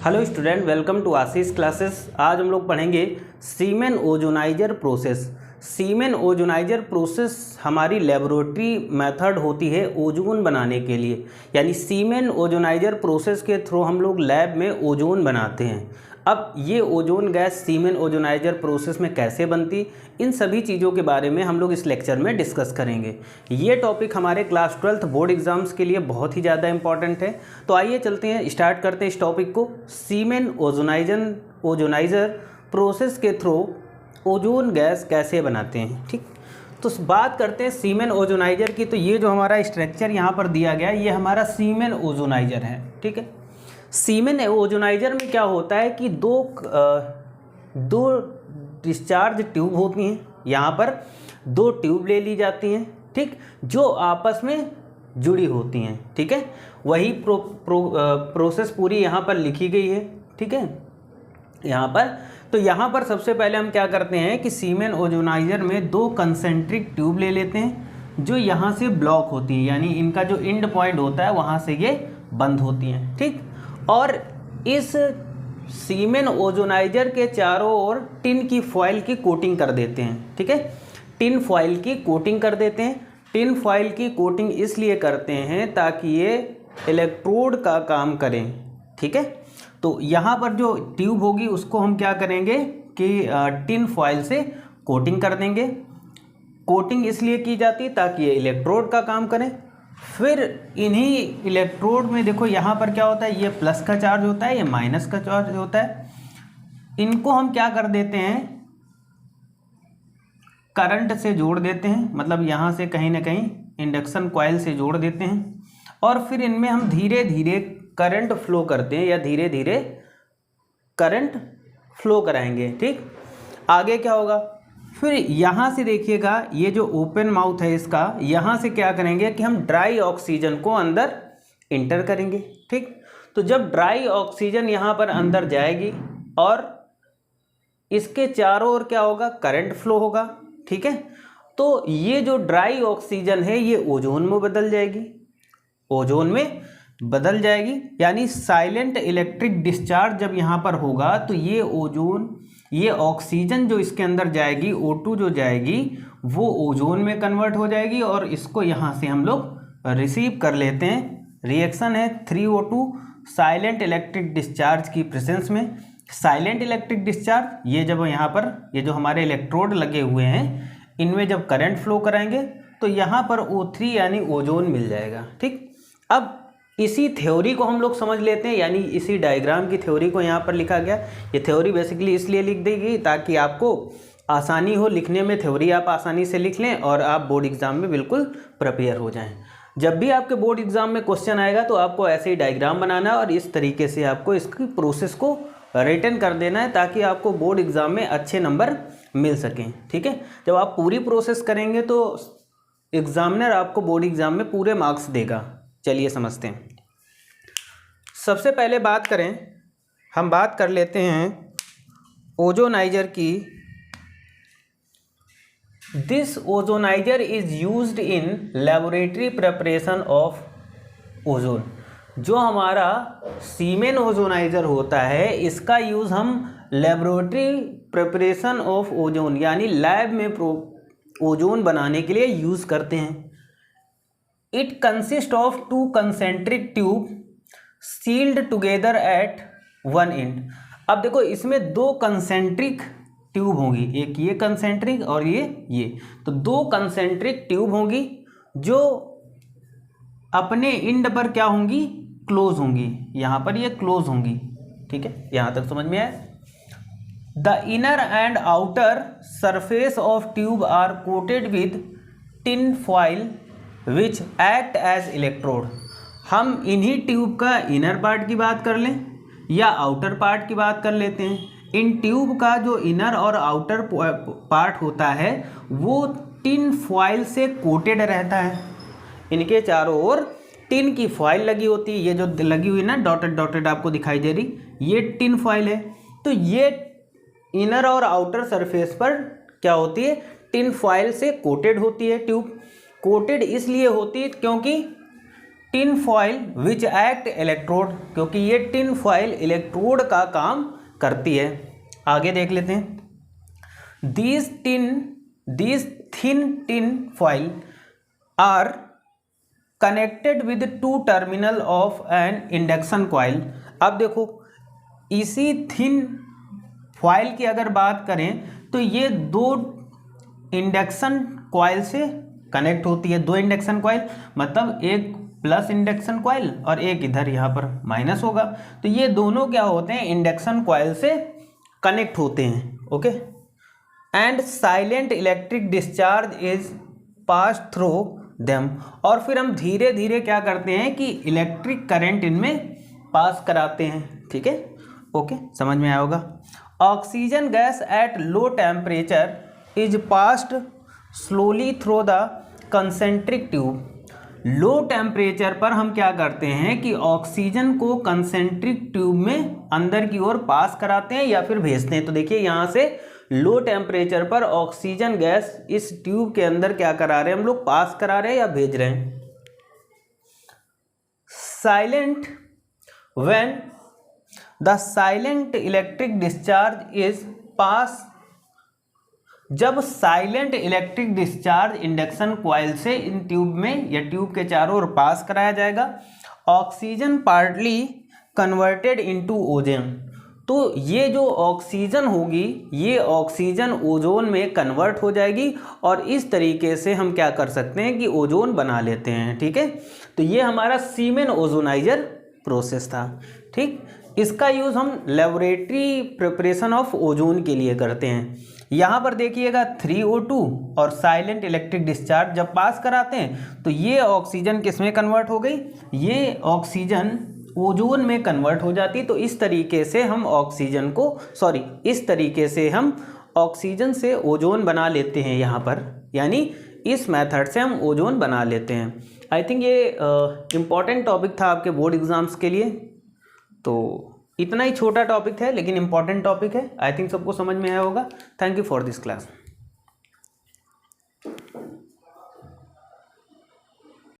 Hello student, welcome to Ashish classes. आज हम लोग पढ़ेंगे Siemens ozoniser process. Siemens ozoniser process हमारी लेबोरेटरी मेथड होती है ओजोन बनाने के लिए, यानी सीमेन ओजोनाइजर प्रोसेस के थ्रू हम लोग लैब में ओजोन बनाते हैं। अब ये ozone gas Siemens ozoniser process में कैसे बनती, इन सभी चीज़ों के बारे में हम लोग इस लेक्चर में डिस्कस करेंगे। ये टॉपिक हमारे क्लास 12th बोर्ड एग्जाम्स के लिए बहुत ही ज़्यादा इंपॉर्टेंट है। तो आइए चलते हैं, स्टार्ट करते हैं इस टॉपिक को। सीमेन ओजोनाइजर प्रोसेस के थ्रू ओजोन गैस कैसे बनाते हैं। ठीक, तो बात करते हैं सीमेन ओजोनाइजर की। तो ये जो हमारा स्ट्रक्चर यहाँ पर दिया गया है, ये हमारा सीमेन ओजोनाइजर है। ठीक है, सीमेन ओजोनाइजर में क्या होता है कि दो डिस्चार्ज ट्यूब होती हैं। यहाँ पर दो ट्यूब ले ली जाती हैं, ठीक, जो आपस में जुड़ी होती हैं। ठीक है, वही प्रोसेस पूरी यहाँ पर लिखी गई है। ठीक है, यहाँ पर तो यहाँ पर सबसे पहले हम क्या करते हैं कि सीमेन ओजोनाइजर में दो कंसेंट्रिक ट्यूब ले लेते हैं जो यहाँ से ब्लॉक होती है, यानी इनका जो एंड पॉइंट होता है वहाँ से ये बंद होती हैं। ठीक, और इस सीमेन ओजोनाइजर के चारों ओर टिन की फॉइल की कोटिंग कर देते हैं। ठीक है, टिन फॉइल की कोटिंग कर देते हैं। टिन फॉइल की कोटिंग इसलिए करते हैं ताकि ये इलेक्ट्रोड का काम करें। ठीक है, तो यहाँ पर जो ट्यूब होगी उसको हम क्या करेंगे कि टिन फॉइल से कोटिंग कर देंगे। कोटिंग इसलिए की जाती है ताकि ये इलेक्ट्रोड का काम करें। फिर इन्हीं इलेक्ट्रोड में देखो यहाँ पर क्या होता है, ये प्लस का चार्ज होता है, ये माइनस का चार्ज होता है। इनको हम क्या कर देते हैं, करंट से जोड़ देते हैं, मतलब यहाँ से कहीं ना कहीं इंडक्शन कॉइल से जोड़ देते हैं। और फिर इनमें हम धीरे धीरे करंट फ्लो करते हैं, या धीरे धीरे करंट फ्लो कराएंगे। ठीक, आगे क्या होगा, फिर यहाँ से देखिएगा, ये जो ओपन माउथ है इसका, यहाँ से क्या करेंगे कि हम ड्राई ऑक्सीजन को अंदर इंटर करेंगे। ठीक, तो जब ड्राई ऑक्सीजन यहाँ पर अंदर जाएगी और इसके चारों ओर क्या होगा, करंट फ्लो होगा। ठीक है, तो ये जो ड्राई ऑक्सीजन है ये ओजोन में बदल जाएगी, ओजोन में बदल जाएगी, यानी साइलेंट इलेक्ट्रिक डिस्चार्ज जब यहाँ पर होगा तो ये ओजोन, ये ऑक्सीजन जो इसके अंदर जाएगी, O2 जो जाएगी वो ओजोन में कन्वर्ट हो जाएगी और इसको यहाँ से हम लोग रिसीव कर लेते हैं। रिएक्शन है 3O2 साइलेंट इलेक्ट्रिक डिस्चार्ज की प्रेजेंस में। साइलेंट इलेक्ट्रिक डिस्चार्ज, ये जब यहाँ पर ये जो हमारे इलेक्ट्रोड लगे हुए हैं इनमें जब करंट फ्लो कराएंगे तो यहाँ पर O3 यानी ओजोन मिल जाएगा। ठीक, अब इसी थ्योरी को हम लोग समझ लेते हैं, यानी इसी डायग्राम की थ्योरी को यहाँ पर लिखा गया। ये थ्योरी बेसिकली इसलिए लिख दी गई ताकि आपको आसानी हो लिखने में, थ्योरी आप आसानी से लिख लें और आप बोर्ड एग्जाम में बिल्कुल प्रिपेयर हो जाएं। जब भी आपके बोर्ड एग्जाम में क्वेश्चन आएगा तो आपको ऐसे ही डायग्राम बनाना है और इस तरीके से आपको इसकी प्रोसेस को रिटन कर देना है ताकि आपको बोर्ड एग्जाम में अच्छे नंबर मिल सकें। ठीक है, जब आप पूरी प्रोसेस करेंगे तो एग्जामिनर आपको बोर्ड एग्जाम में पूरे मार्क्स देगा। चलिए समझते हैं। सबसे पहले बात करें, हम बात कर लेते हैं ओजोनाइजर की। This ozoniser is used in laboratory preparation of ozone. जो हमारा सीमेन ओजोनाइजर होता है इसका यूज़ हम लेबोरेटरी प्रिपरेशन ऑफ ओजोन, यानी लैब में ओजोन बनाने के लिए यूज़ करते हैं। It consist of two concentric tube sealed together at one end. अब देखो इसमें दो कंसेंट्रिक ट्यूब होंगी, एक ये कंसेंट्रिक और ये, तो दो कंसेंट्रिक ट्यूब होंगी जो अपने एंड पर क्या होंगी, क्लोज होंगी। यहाँ पर ये क्लोज होंगी। ठीक है, यहाँ तक समझ में आया। The inner and outer surface of tube are coated with tin foil which act as electrode. हम इन्हीं ट्यूब का इनर पार्ट की बात कर लें या आउटर पार्ट की बात कर लेते हैं। इन ट्यूब का जो इनर और आउटर पार्ट होता है वो टिन फॉइल से कोटेड रहता है। इनके चारों ओर टिन की फॉइल लगी होती है। ये जो लगी हुई ना डॉटेड डॉटेड आपको दिखाई दे रही, ये टिन फॉइल है। तो ये इनर और आउटर सरफेस पर क्या होती है, टिन फॉइल से कोटेड होती है ट्यूब। कोटेड इसलिए होती है क्योंकि tin foil which act electrode, क्योंकि ये टिन फॉइल इलेक्ट्रोड का काम करती है। आगे देख लेते हैं। These thin tin foil are connected with two terminal of an induction coil. अब देखो इसी थिन फॉइल की अगर बात करें तो ये दो इंडक्शन कॉइल से कनेक्ट होती है। दो इंडक्शन कॉइल मतलब एक प्लस इंडक्शन कॉइल और एक इधर यहाँ पर माइनस होगा, तो ये दोनों क्या होते हैं, इंडक्शन कॉइल से कनेक्ट होते हैं। Okay, and silent electric discharge is pass through them, और फिर हम धीरे धीरे क्या करते हैं कि इलेक्ट्रिक करंट इनमें पास कराते हैं। ठीक है, ओके, समझ में आया होगा। Oxygen gas at low temperature is passed slowly through the concentric tube. Low temperature पर हम क्या करते हैं कि ऑक्सीजन को कंसेंट्रिक ट्यूब में अंदर की ओर पास कराते हैं या फिर भेजते हैं। तो देखिए यहाँ से लो टेम्परेचर पर ऑक्सीजन गैस इस ट्यूब के अंदर क्या करा रहे हैं हम लोग, पास करा रहे हैं या भेज रहे हैं। Silent when the silent electric discharge is pass, जब silent electric discharge induction coil से इन ट्यूब में या ट्यूब के चारों ओर पास कराया जाएगा, oxygen partly converted into ozone. तो ये जो ऑक्सीजन होगी ये ऑक्सीजन ओजोन में कन्वर्ट हो जाएगी और इस तरीके से हम क्या कर सकते हैं कि ओजोन बना लेते हैं। ठीक है, तो ये हमारा सीमेन ओजोनाइजर प्रोसेस था। ठीक, इसका यूज़ हम लेबोरेटरी प्रिपरेशन ऑफ ओजोन के लिए करते हैं। यहाँ पर देखिएगा 3O2 और साइलेंट इलेक्ट्रिक डिस्चार्ज जब पास कराते हैं तो ये ऑक्सीजन किस में कन्वर्ट हो गई, ये ऑक्सीजन ओजोन में कन्वर्ट हो जाती। तो इस तरीके से हम ऑक्सीजन को इस तरीके से हम ऑक्सीजन से ओजोन बना लेते हैं यहाँ पर, यानी इस मेथड से हम ओजोन बना लेते हैं। आई थिंक ये इम्पॉर्टेंट टॉपिक था आपके बोर्ड एग्जाम्स के लिए। तो इतना ही छोटा टॉपिक है लेकिन इम्पॉर्टेंट टॉपिक है। आई थिंक सबको समझ में आया होगा। Thank you for this class.